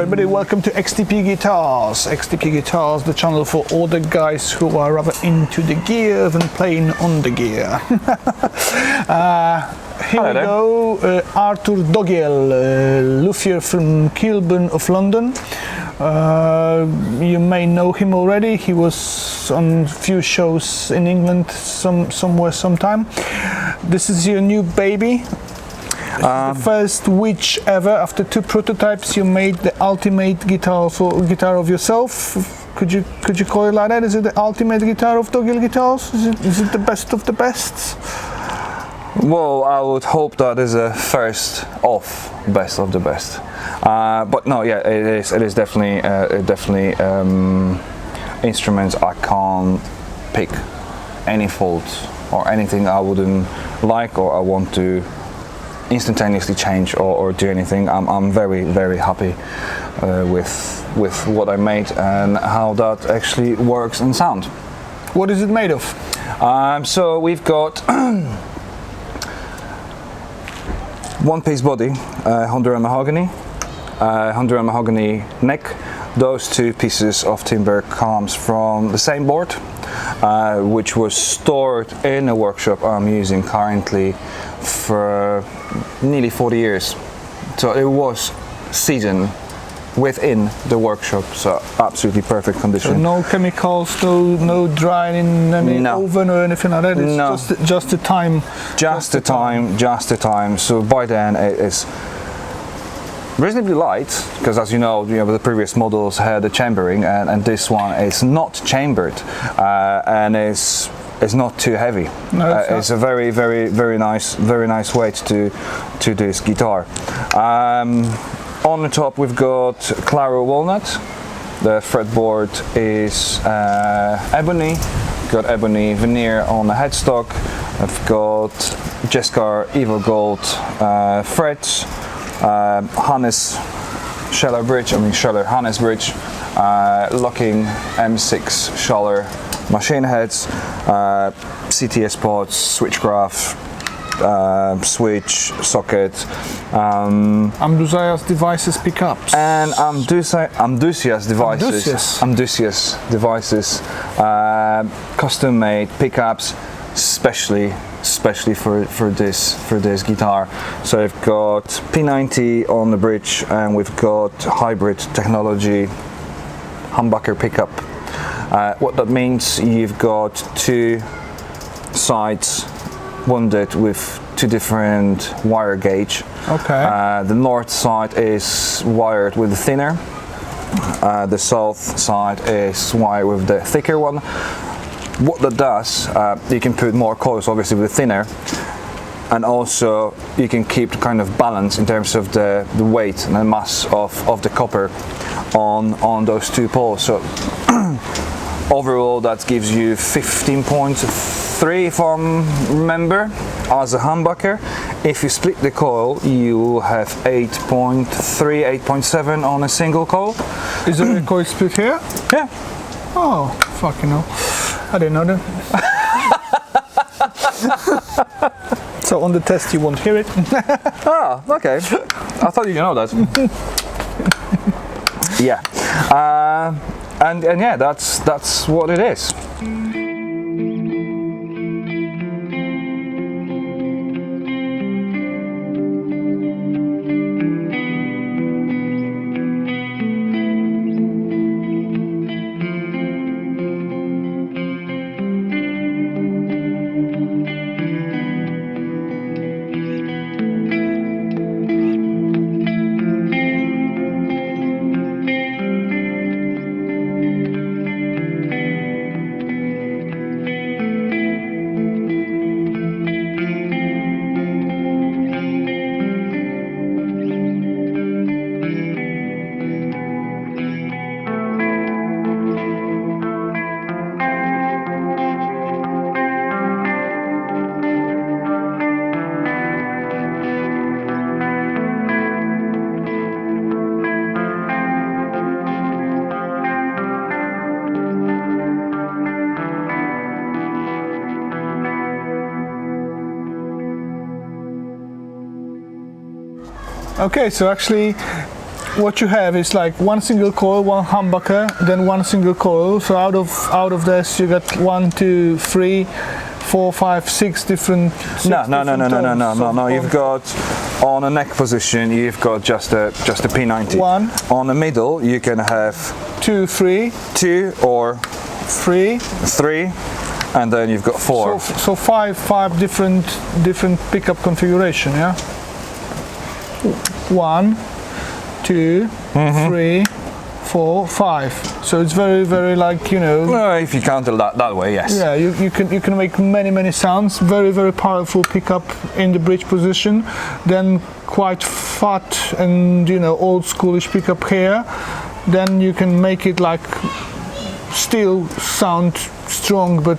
everybody, welcome to XTP Guitars. XTP Guitars, the channel for all the guys who are rather into the gear than playing on the gear. Here we go, Artur Dogiel, luthier from Kilburn of London. You may know him already. He was on a few shows in England sometime. This is your new baby. The first Witch ever. After 2 prototypes, you made the ultimate guitar of yourself. Could you call it like that? Is it the ultimate guitar of Dogiel guitars? Is it the best of the best? Well, I would hope that is a first of best of the best. But no, yeah, it is definitely instruments I can't pick any fault or anything I wouldn't like or I want to instantaneously change or do anything. I'm very happy with what I made and how that actually works and sound. What is it made of? So we've got one-piece body, Honduran mahogany neck. Those 2 pieces of timber comes from the same board, which was stored in a workshop I'm using currently for nearly 40 years. So it was seasoned within the workshop, so absolutely perfect condition. So no chemicals, no drying in any oven or anything like that. It's just the time. Just the time. So by then it is reasonably light, because as you know, the previous models had the chambering, and this one is not chambered, and is not too heavy. No, it's a very nice weight to this guitar. On the top we've got Claro walnut. The fretboard is ebony. Got ebony veneer on the headstock. I've got Jescar Evo Gold frets. Hannes Scheller bridge, locking M6 Scheller machine heads, CTS pods, switchgraph, switch, socket, amdusias devices pickups, and amdusias devices, custom made pickups, especially for this guitar. So we've got P90 on the bridge, and we've got hybrid technology humbucker pickup. What that means, you've got 2 sides wounded with 2 different wire gauge. Okay. The north side is wired with the thinner. The south side is wired with the thicker one. What that does, you can put more coils obviously with the thinner, and also you can keep the kind of balance in terms of the weight and the mass of the copper on those 2 poles. So overall that gives you 15.3 if I remember as a humbucker. If you split the coil you will have 8.3, 8.7 on a single coil. Is there a coil split here? Yeah. Oh, fucking hell. I didn't know that. So on the test you won't hear it. Ah, okay. I thought you know that. Yeah. And yeah, that's what it is. Okay, so actually what you have is like one single coil, one humbucker, then one single coil. So out of this you got 1, 2, 3, 4, 5, 6 different. No. You've got on a neck position. You've got just a P90. One. On the middle, you can have 2, 3. 2 or 3. 3, and then you've got 4. So five different pickup configuration. Yeah. 1, 2, 3, 4, 5. So it's very like, you know. Well, if you count it that way, yes. Yeah, you can make many sounds. Very powerful pickup in the bridge position. Then quite fat and, you know, old schoolish pickup here. Then you can make it like still sound strong, but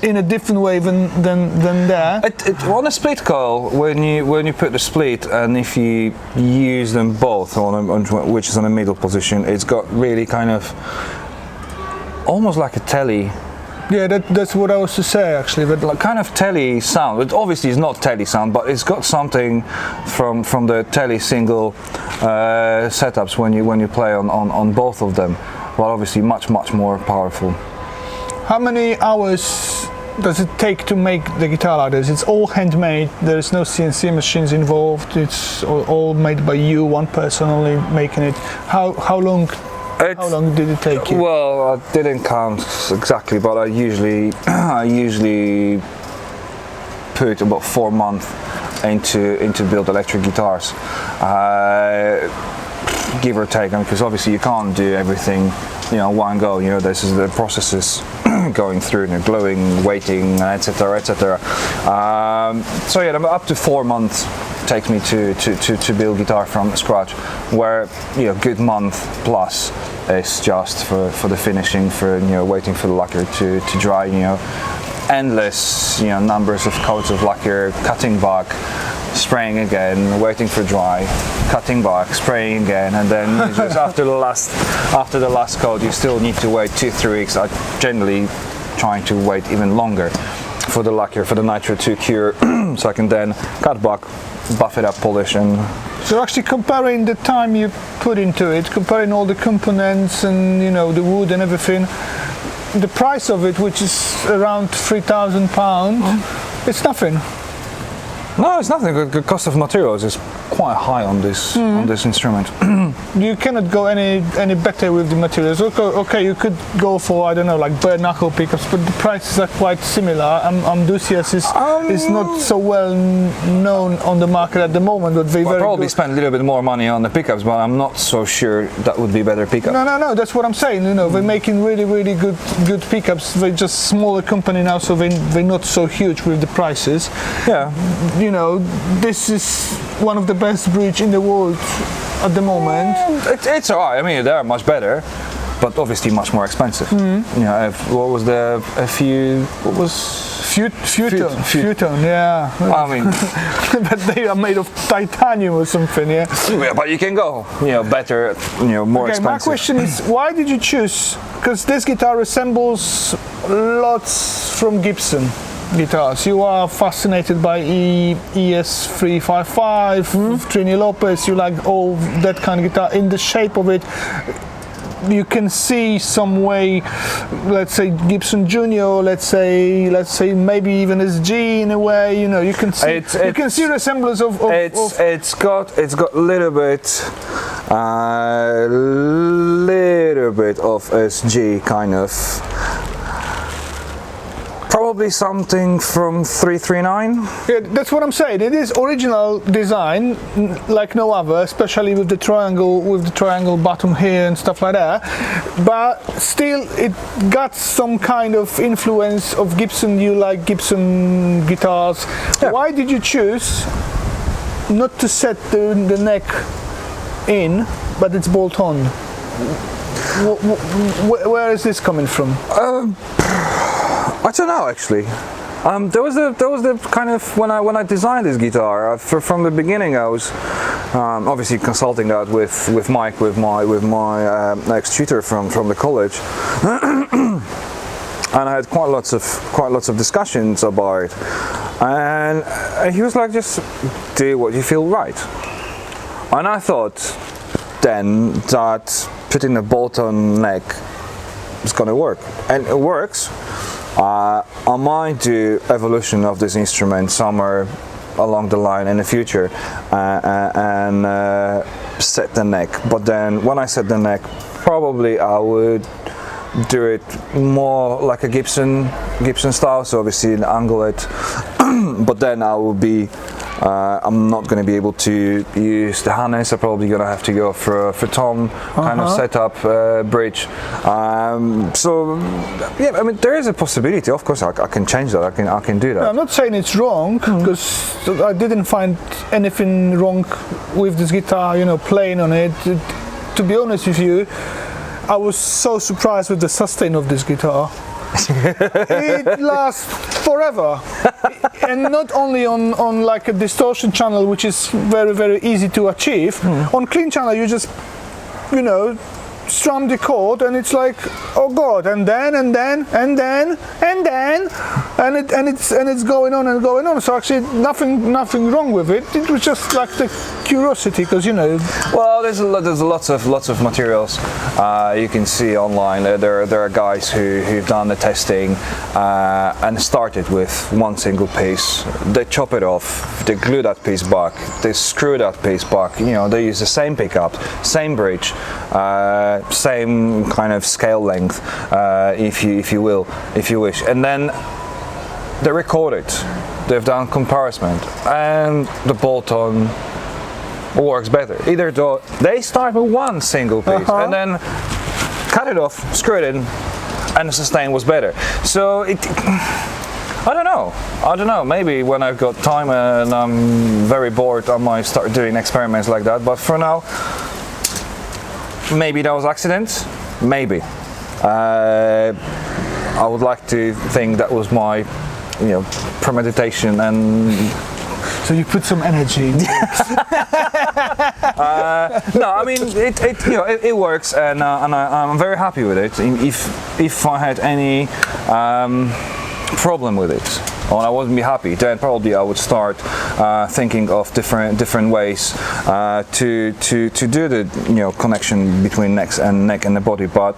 in a different way than there. On a split coil, when you put the split, and if you use them both which is on a middle position, it's got really kind of almost like a telly. Yeah, that's what I was to say actually. But like kind of telly sound. It obviously is not telly sound, but it's got something from the telly single setups when you play on both of them. But obviously much more powerful. How many hours does it take to make the guitar like this? It's all handmade. There is no CNC machines involved. It's all made by you, one person only making it. How long did it take you? Well, I didn't count exactly, but I usually put about 4 months into build electric guitars, give or take, because obviously you can't do everything, you know, one go. You know, this is the processes going through, you know, gluing, waiting, etc. So yeah, up to 4 months takes me to build guitar from scratch, where, you know, good month plus is just for the finishing, for, you know, waiting for the lacquer to dry, you know, endless, you know, numbers of coats of lacquer, cutting back, spraying again, waiting for dry, cutting back, spraying again, and then just after the last coat you still need to wait 2-3 weeks. I generally trying to wait even longer for the lacquer, for the nitro to cure, so I can then cut back, buff it up, polish, and. So actually comparing the time you put into it, comparing all the components and, you know, the wood and everything, the price of it, which is around £3,000, it's nothing. No, it's nothing. The cost of materials is quite high on this instrument. You cannot go any better with the materials. Okay, you could go for, I don't know, like bare knuckle pickups, but the prices are quite similar. Amdusias is not so well known on the market at the moment, but they probably spend a little bit more money on the pickups, but I'm not so sure that would be better pickup. No, that's what I'm saying. You know, they're making really good pickups. They're just smaller company now, so they're not so huge with the prices. Yeah. You know, this is one of the best bridge in the world at the moment. It's alright. I mean, they're much better, but obviously much more expensive. You know, what was the Futon, yeah. I mean, but they are made of titanium or something, yeah. Yeah, but you can go, you know, better, you know, more expensive. My question is, why did you choose? Because this guitar resembles lots from Gibson guitars. You are fascinated by ES355, Trini Lopez. You like all that kind of guitar. In the shape of it, you can see some way, let's say Gibson Junior, let's say maybe even SG in a way. You know, you can see resemblance of. It's got little bit of SG kind of. Probably something from 339. Yeah, that's what I'm saying. It is original design, like no other, especially with the triangle bottom here and stuff like that. But still, it got some kind of influence of Gibson. You like Gibson guitars. Yeah. Why did you choose not to set the neck in, but it's bolt on? Where is this coming from? I don't know actually. There was the kind of when I designed this guitar from the beginning. I was obviously consulting that with Mike, with my ex-tutor from the college, and I had quite lots of discussions about it. And he was like, just do what you feel right. And I thought, then that putting a bolt on neck is gonna work, and it works. I might do evolution of this instrument somewhere along the line in the future and set the neck, but then when I set the neck, probably I would do it more like a Gibson style, so obviously an angulate, but then I will be I'm not going to be able to use the harness. I'm probably going to have to go for tom kind of setup bridge. So yeah, I mean there is a possibility. Of course, I can change that. I can do that. I'm not saying it's wrong, because I didn't find anything wrong with this guitar. You know, playing on it. To be honest with you, I was so surprised with the sustain of this guitar. It lasts forever, and not only on like a distortion channel, which is very, very easy to achieve. On clean channel, you just, you know, strum the chord, and it's like, oh god, and it's going on and going on. So actually, nothing wrong with it. It was just like the curiosity, because you know. Well, there's lots of materials you can see online. There are guys who've done the testing and started with one single piece. They chop it off, they glue that piece back, they screw that piece back. You know, they use the same pickup, same bridge. Same kind of scale length, if you wish, and then they record it. They've done comparison, and the bolt-on works better. Either they start with one single piece and then cut it off, screw it in, and the sustain was better. So I don't know. Maybe when I've got time and I'm very bored, I might start doing experiments like that. But for now. Maybe that was accidents, maybe. I would like to think that was my, you know, premeditation, and so you put some energy into it. No, I mean it works, and I'm very happy with it. If I had any problem with it, or I wouldn't be happy, then probably I would start thinking of different ways to do the, you know, connection between neck and the body. But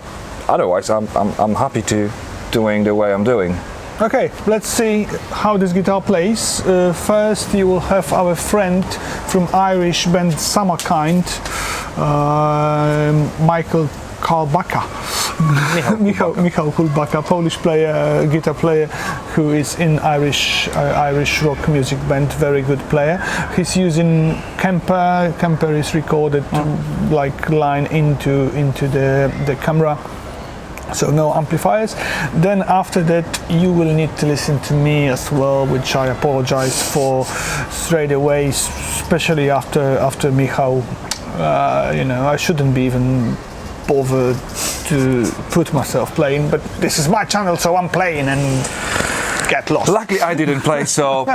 otherwise, I'm happy to doing the way I'm doing. Okay, let's see how this guitar plays. First, you will have our friend from Irish band Summerkind, Michał Kulbaka. Michał Kulbaka, Polish player, guitar player, who is in Irish rock music band. Very good player. He's using Kemper. Kemper is recorded like line into the camera. So no amplifiers. Then after that you will need to listen to me as well, which I apologize for straight away, especially after Michał. You know, I shouldn't be even bothered to put myself playing, but this is my channel, so I'm playing and get lost. Luckily I didn't play, so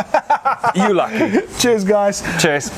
you lucky. Cheers guys. Cheers.